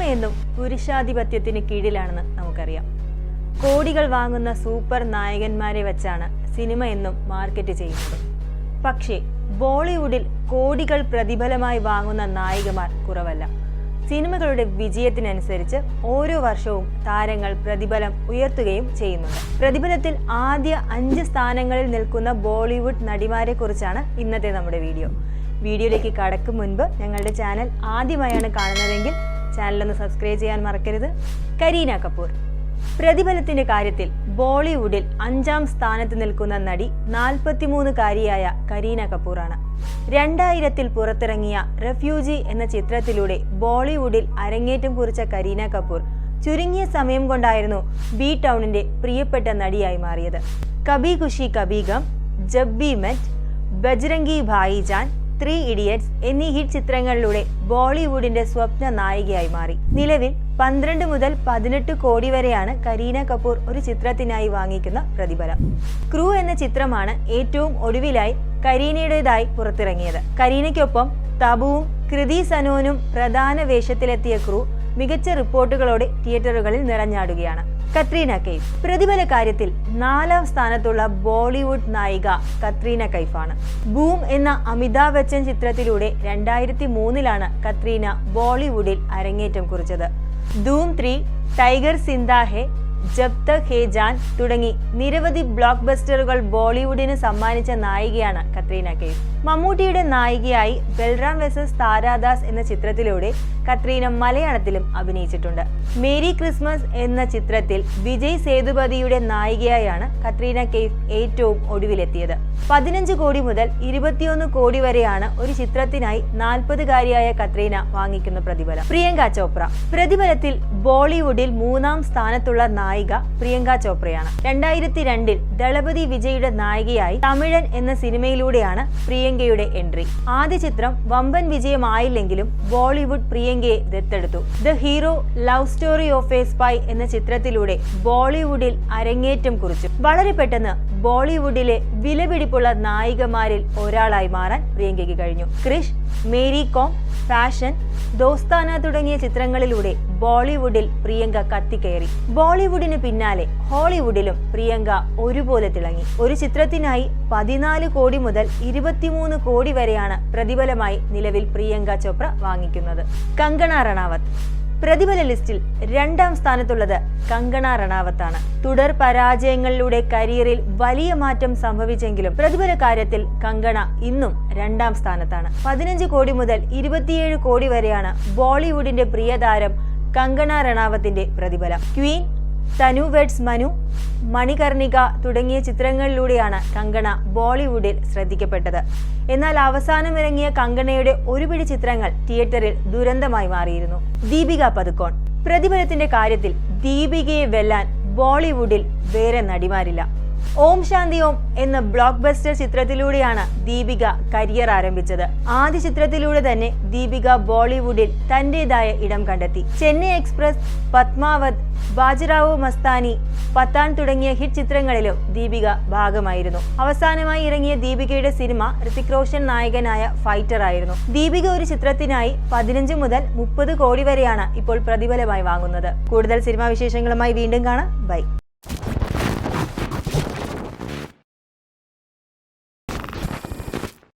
സിനിമയെന്നും പുരുഷാധിപത്യത്തിന് കീഴിലാണെന്ന് നമുക്കറിയാം. കോടികൾ വാങ്ങുന്ന സൂപ്പർ നായകന്മാരെ വെച്ചാണ് സിനിമ എന്നും മാർക്കറ്റ് ചെയ്യുന്നത്. പക്ഷേ ബോളിവുഡിൽ കോടികൾ പ്രതിഫലമായി വാങ്ങുന്ന നായികമാർ കുറവല്ല. സിനിമകളുടെ വിജയത്തിനനുസരിച്ച് ഓരോ വർഷവും താരങ്ങൾ പ്രതിഫലം ഉയർത്തുകയും ചെയ്യുന്നുണ്ട്. പ്രതിഫലത്തിൽ ആദ്യ 5 സ്ഥാനങ്ങളിൽ നിൽക്കുന്ന ബോളിവുഡ് നടിമാരെ കുറിച്ചാണ് ഇന്നത്തെ നമ്മുടെ വീഡിയോ. വീഡിയോയിലേക്ക് കടക്കും മുൻപ് ഞങ്ങളുടെ ചാനൽ ആദ്യമായാണ് കാണുന്നതെങ്കിൽ ചാനലൊന്ന് സബ്സ്ക്രൈബ് ചെയ്യാൻ മറക്കരുത്. കരീന കപൂർ. പ്രതിഫലത്തിന്റെ കാര്യത്തിൽ ബോളിവുഡിൽ 5ാം സ്ഥാനത്ത് നിൽക്കുന്ന നടി 43-കാരിയായ കരീന കപൂറാണ്. 2000-ൽ പുറത്തിറങ്ങിയ റെഫ്യൂജി എന്ന ചിത്രത്തിലൂടെ ബോളിവുഡിൽ അരങ്ങേറ്റം കുറിച്ച കരീന കപൂർ ചുരുങ്ങിയ സമയം കൊണ്ടായിരുന്നു ബി ടൗണിന്റെ പ്രിയപ്പെട്ട നടിയായി മാറിയത്. Kabhi Khushi Kabhi Gham, Jab we met, Bajrangi Bhaijaan, 3 idiots എന്നീ ഹിറ്റ് ചിത്രങ്ങളിലൂടെ ബോളിവുഡിന്റെ സ്വപ്ന നായികയായി മാറി. നിലവിൽ 12 മുതൽ 18 കോടി വരെയാണ് കരീന കപൂർ ഒരു ചിത്രത്തിനായി വാങ്ങിക്കുന്ന പ്രതിഫലം. ക്രൂ എന്ന ചിത്രമാണ് ഏറ്റവും ഒടുവിലായി കരീനയുടേതായി പുറത്തിറങ്ങിയത്. കരീനയ്ക്കൊപ്പം തബുവും കൃതി സനോനും പ്രധാന വേഷത്തിലെത്തിയ ക്രൂ മികച്ച റിപ്പോർട്ടുകളോടെ തിയേറ്ററുകളിൽ നിറഞ്ഞാടുകയാണ്. കത്രീന കൈഫ്. പ്രതിഫല കാര്യത്തിൽ 4ാം സ്ഥാനത്തുള്ള ബോളിവുഡ് നായിക കത്രീന കൈഫാണ്. ബൂം എന്ന അമിതാഭ് ബച്ചൻ ചിത്രത്തിലൂടെ 2003-ലാണ് കത്രീന ബോളിവുഡിൽ അരങ്ങേറ്റം കുറിച്ചത്. ധൂം 3, ടൈഗർ സിന്ദാ ഹെ, ജബ് തക് ഹേ ജാൻ തുടങ്ങി നിരവധി ബ്ലോക്ക് ബസ്റ്ററുകൾ ബോളിവുഡിന് സമ്മാനിച്ച നായികയാണ് കത്രീന കൈഫ്. മമ്മൂട്ടിയുടെ നായികയായി ബൽറാം വെസസ് താരാദാസ് എന്ന ചിത്രത്തിലൂടെ കത്രീന മലയാളത്തിലും അഭിനയിച്ചിട്ടുണ്ട്. മേരി ക്രിസ്മസ് എന്ന ചിത്രത്തിൽ വിജയ് സേതുപതിയുടെ നായികയായാണ് കത്രീന കൈഫ് ഏറ്റവും ഒടുവിലെത്തിയത്. 15 കോടി മുതൽ 21 കോടി വരെയാണ് ഒരു ചിത്രത്തിനായി 40-കാരിയായ കത്രീന വാങ്ങിക്കുന്ന പ്രതിഫലം. പ്രിയങ്ക ചോപ്ര. പ്രതിഫലത്തിൽ ബോളിവുഡിൽ 3ാം സ്ഥാനത്തുള്ള നായിക പ്രിയങ്ക ചോപ്രയാണ്. 2002-ൽ ദളപതി വിജയുടെ നായികയായി തമിഴൻ എന്ന സിനിമയിലൂടെയാണ് പ്രിയങ്കയുടെ എൻട്രി. ആദ്യ ചിത്രം വമ്പൻ വിജയമായില്ലെങ്കിലും ബോളിവുഡ് പ്രിയങ്കയെ ദത്തെടുത്തു. The hero love story of a spy എന്ന ചിത്രത്തിലൂടെ ബോളിവുഡിൽ അരങ്ങേറ്റം കുറിച്ചു. വളരെ പെട്ടെന്ന് ബോളിവുഡിലെ വിലപിടിപ്പുള്ള നായികമാരിൽ ഒരാളായി മാറാൻ പ്രിയങ്കയ്ക്ക് കഴിഞ്ഞു. Krish, Mary com, fashion, Dostana തുടങ്ങിയ ചിത്രങ്ങളിലൂടെ ബോളിവുഡിൽ പ്രിയങ്ക കത്തിക്കയറി. ബോളിവുഡിന് പിന്നാലെ ഹോളിവുഡിലും പ്രിയങ്ക ഒരുപോലെ തിളങ്ങി. ഒരു ചിത്രത്തിനായി 14 കോടി മുതൽ 23 കോടി വരെയാണ് പ്രതിഫലമായി നിലവിൽ പ്രിയങ്ക ചോപ്ര വാങ്ങിക്കുന്നത്. കങ്കണ റണാവത്ത്. പ്രതിഫല ലിസ്റ്റിൽ 2ാം സ്ഥാനത്തുള്ളത് കങ്കണ റണാവത്താണ്. തുടർ പരാജയങ്ങളിലൂടെ കരിയറിൽ വലിയ മാറ്റം സംഭവിച്ചെങ്കിലും പ്രതിഫല കാര്യത്തിൽ കങ്കണ ഇന്നും 2ാം സ്ഥാനത്താണ്. 15 കോടി മുതൽ 27 കോടി വരെയാണ് ബോളിവുഡിന്റെ പ്രിയതാരം കങ്കണ റണാവത്തിന്റെ പ്രതിഫലം. ക്വീൻ, തനു വെഡ്സ് മനു, മണികർണിക തുടങ്ങിയ ചിത്രങ്ങളിലൂടെയാണ് കങ്കണ ബോളിവുഡിൽ ശ്രദ്ധിക്കപ്പെട്ടത്. എന്നാൽ അവസാനം ഇറങ്ങിയ കങ്കണയുടെ ഒരുപിടി ചിത്രങ്ങൾ തിയേറ്ററിൽ ദുരന്തമായി മാറിയിരുന്നു. ദീപിക പദുക്കോൺ. പ്രതിഫലത്തിന്റെ കാര്യത്തിൽ ദീപികയെ വെല്ലാൻ ബോളിവുഡിൽ വേറെ നടിമാരില്ല. ഓം ശാന്തി ഓം എന്ന ബ്ലോക്ക് ബസ്റ്റർ ചിത്രത്തിലൂടെയാണ് ദീപിക കരിയർ ആരംഭിച്ചത്. ആദ്യ ചിത്രത്തിലൂടെ തന്നെ ദീപിക ബോളിവുഡിൽ തന്റേതായ ഇടം കണ്ടെത്തി. ചെന്നൈ എക്സ്പ്രസ്, പത്മാവത്, ബാജിറാവു മസ്താനി, പത്താൻ തുടങ്ങിയ ഹിറ്റ് ചിത്രങ്ങളിലും ദീപിക ഭാഗമായിരുന്നു. അവസാനമായി ഇറങ്ങിയ ദീപികയുടെ സിനിമ ഋതിക് റോഷൻ നായകനായ ഫൈറ്റർ ആയിരുന്നു. ദീപിക ഒരു ചിത്രത്തിനായി 15 മുതൽ 30 കോടി വരെയാണ് ഇപ്പോൾ പ്രതിഫലമായി വാങ്ങുന്നത്. കൂടുതൽ സിനിമാ വിശേഷങ്ങളുമായി വീണ്ടും കാണാം. ബൈ.